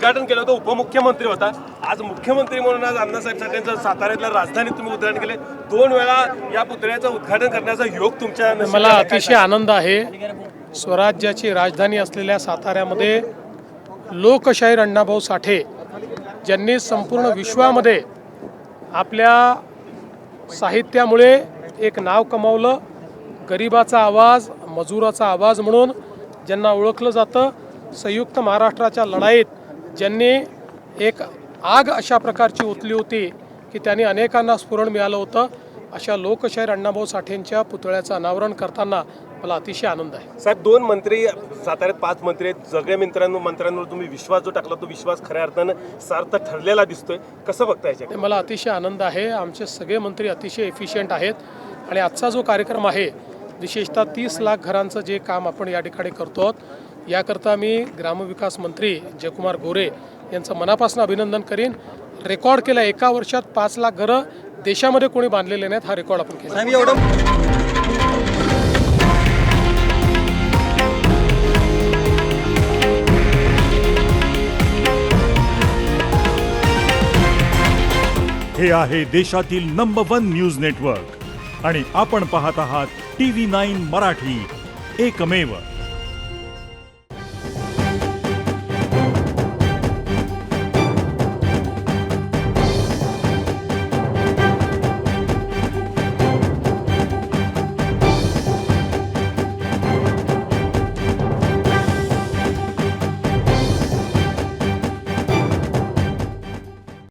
उद्घाटन केलं होतं, उपमुख्यमंत्री होता, आज मुख्यमंत्री म्हणून आज अण्णासाहेब साठेंचं साताऱ्यातल्या राजधानीत तुम्ही उद्घाटन केले. 2 वेळा या पुतळ्याचं उद्घाटन करण्याचा योग तुमच्या मला अतिशय आनंद आहे. स्वराज्याची राजधानी असलेल्या साताऱ्यामध्ये लोकशाहीर अण्णाभाऊ साठे ज्यांनी संपूर्ण विश्वामध्ये आपल्या साहित्यामुळे एक नाव कमावलं, गरिबाचा आवाज, मजुराचा आवाज म्हणून ज्यांना ओळखलं जातं, संयुक्त महाराष्ट्राच्या लढाईत ज्यांनी एक आग अशा प्रकारची ओतली होती की त्यांनी अनेकांना स्फुरण मिळालं होतं, अशा लोकशाहीर अण्णाभाऊ साठेंच्या पुतळ्याचं अनावरण करताना मला अतिशय आनंद आहे. साहेब, 2 मंत्री साताऱ्यात, 5 मंत्री आहेत. सगळ्या मंत्र्यांवर तुम्ही विश्वास जो टाकला तो विश्वास खऱ्या अर्थानं सार्थ ठरलेला दिसतोय. कसं बघता याच्याकडे? मला अतिशय आनंद आहे. आमचे सगळे मंत्री अतिशय एफिशियंट आहेत आणि आजचा जो कार्यक्रम आहे, विशेषतः 30 लाख घरांचं जे काम आपण या ठिकाणी करतो आहोत, याकरता मी ग्रामविकास मंत्री जयकुमार गोरे यांचं मनापासून अभिनंदन करीन. रेकॉर्ड केला, एका वर्षात 5 लाख घरं देशामध्ये कोणी बांधलेले नाहीत, हा रेकॉर्ड आपण केला. हे आहे देशातील नंबर 1 न्यूज नेटवर्क आणि आपण पाहत आहात TV9 मराठी, एकमेव.